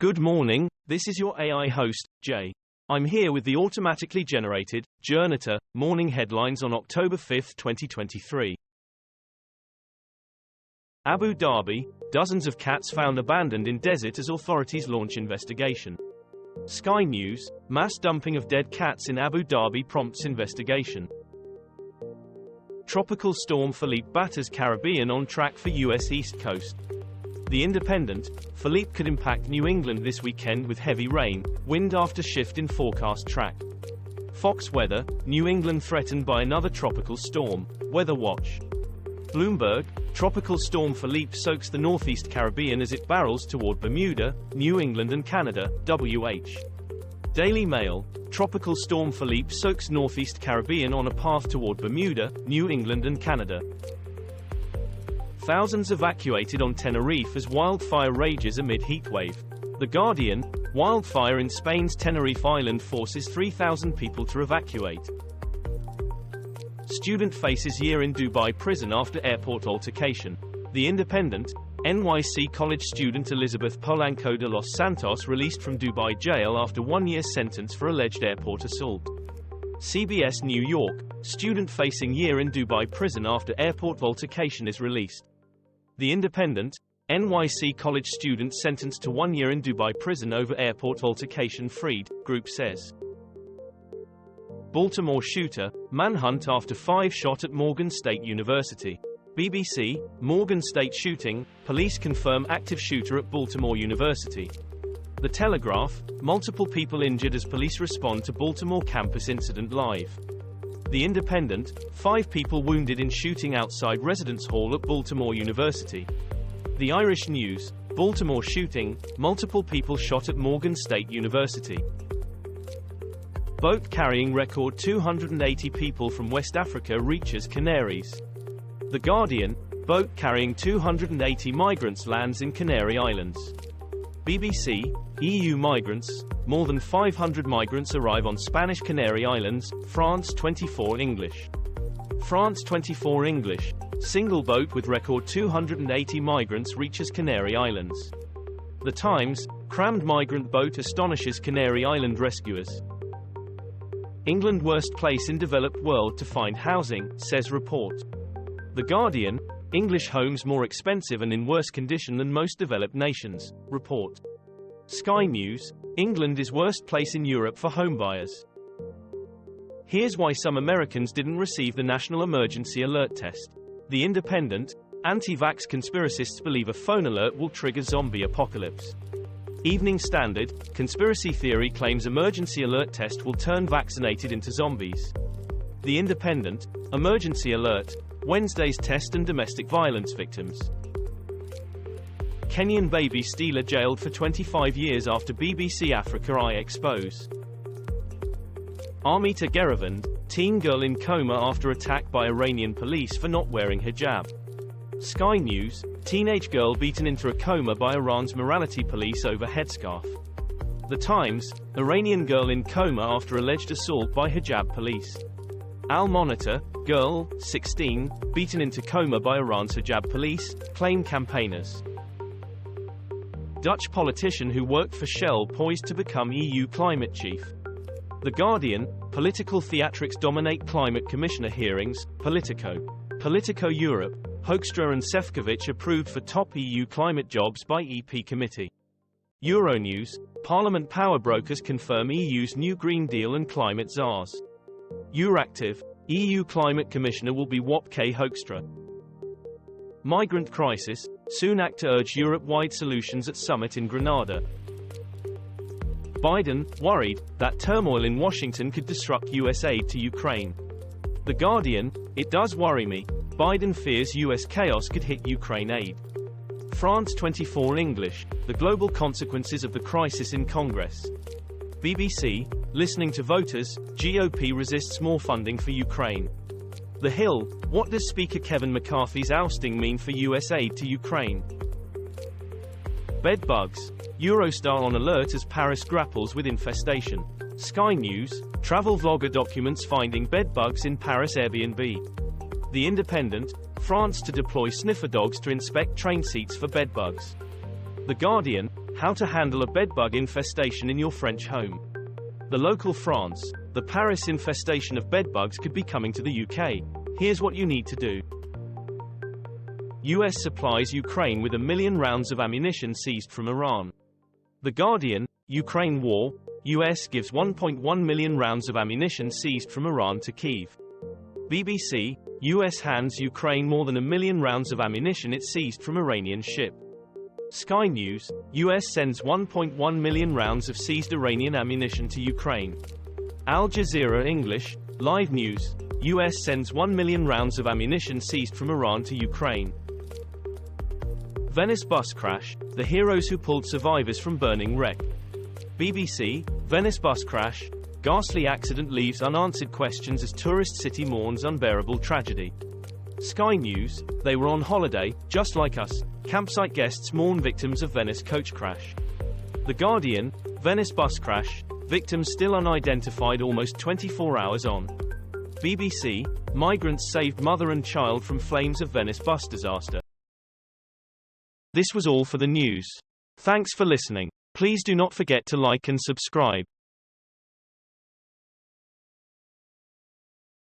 Good morning, this is your AI host, Jay. I'm here with the automatically generated, Journato, morning headlines on October 5, 2023. Abu Dhabi, dozens of cats found abandoned in desert as authorities launch investigation. Sky News, mass dumping of dead cats in Abu Dhabi prompts investigation. Tropical storm Philippe batters Caribbean on track for U.S. East Coast. The Independent, Philippe could impact New England this weekend with heavy rain, wind after shift in forecast track. Fox Weather, New England threatened by another tropical storm, Weather Watch. Bloomberg, Tropical storm Philippe soaks the northeast Caribbean as it barrels toward Bermuda, New England and Canada, WH. Daily Mail, Tropical storm Philippe soaks northeast Caribbean on a path toward Bermuda, New England and Canada. Thousands evacuated on Tenerife as wildfire rages amid heatwave. The Guardian, wildfire in Spain's Tenerife island forces 3,000 people to evacuate. Student faces year in Dubai prison after airport altercation. The Independent, NYC college student Elizabeth Polanco de los Santos released from Dubai jail after 1-year sentence for alleged airport assault. CBS New York, student facing year in Dubai prison after airport altercation is released. The Independent, NYC college student sentenced to 1 year in Dubai prison over airport altercation freed, group says. Baltimore shooter, manhunt after 5 shot at Morgan State University. BBC, Morgan State shooting, police confirm active shooter at Baltimore University. The Telegraph, multiple people injured as police respond to Baltimore campus incident live. The Independent, 5 people wounded in shooting outside residence hall at Baltimore University. The Irish News, Baltimore shooting, multiple people shot at Morgan State University. Boat carrying record 280 people from West Africa reaches Canaries. The Guardian, boat carrying 280 migrants lands in Canary Islands. BBC, EU migrants, more than 500 migrants arrive on Spanish Canary Islands, France 24 English. France 24 English, single boat with record 280 migrants reaches Canary Islands. The Times, crammed migrant boat astonishes Canary Island rescuers. England worst place in developed world to find housing, says report. The Guardian, English homes more expensive and in worse condition than most developed nations, report. Sky News, England is worst place in Europe for homebuyers. Here's why some Americans didn't receive the National Emergency Alert Test. The Independent, anti-vax conspiracists believe a phone alert will trigger zombie apocalypse. Evening Standard, conspiracy theory claims emergency alert test will turn vaccinated into zombies. The Independent, emergency alert, Wednesday's test and domestic violence victims. Kenyan baby stealer jailed for 25 years after BBC Africa Eye expose. Armita Geravand, teen girl in coma after attack by Iranian police for not wearing hijab. Sky News, teenage girl beaten into a coma by Iran's morality police over headscarf. The Times, Iranian girl in coma after alleged assault by hijab police. Al Monitor, girl, 16, beaten into coma by Iran's hijab police, claim campaigners. Dutch politician who worked for Shell poised to become EU climate chief. The Guardian, political theatrics dominate climate commissioner hearings, Politico. Politico Europe, Hoekstra and Šefčovič approved for top EU climate jobs by EP committee. Euronews, Parliament power brokers confirm EU's new Green Deal and climate czars. Euractiv, EU climate commissioner will be Wopke Hoekstra. Migrant crisis, Sunak to urge Europe-wide solutions at summit in Granada. Biden, worried that turmoil in Washington could disrupt US aid to Ukraine. The Guardian, it does worry me. Biden fears US chaos could hit Ukraine aid. France 24 English, the global consequences of the crisis in Congress. BBC, listening to voters, GOP resists more funding for Ukraine. The Hill, what does Speaker Kevin McCarthy's ousting mean for US aid to Ukraine? Bed bugs, Eurostar on alert as Paris grapples with infestation. Sky News, travel vlogger documents finding bed bugs in Paris Airbnb. The Independent, France to deploy sniffer dogs to inspect train seats for bed bugs. The Guardian, How to handle a bedbug infestation in your French home. The local France, the Paris infestation of bedbugs could be coming to the UK. Here's what you need to do. US supplies Ukraine with 1 million rounds of ammunition seized from Iran. The Guardian, Ukraine war, US gives 1.1 million rounds of ammunition seized from Iran to Kyiv. BBC, US hands Ukraine more than 1 million rounds of ammunition it seized from Iranian ship. Sky News, US sends 1.1 million rounds of seized Iranian ammunition to Ukraine. Al Jazeera English, live news, US sends 1 million rounds of ammunition seized from Iran to Ukraine. Venice bus crash, the heroes who pulled survivors from burning wreck. BBC, Venice bus crash, ghastly accident leaves unanswered questions as tourist city mourns unbearable tragedy. Sky News, they were on holiday, just like us, campsite guests mourn victims of Venice coach crash. The Guardian, Venice bus crash, victims still unidentified almost 24 hours on. BBC, migrants saved mother and child from flames of Venice bus disaster. This was all for the news. Thanks for listening. Please do not forget to like and subscribe.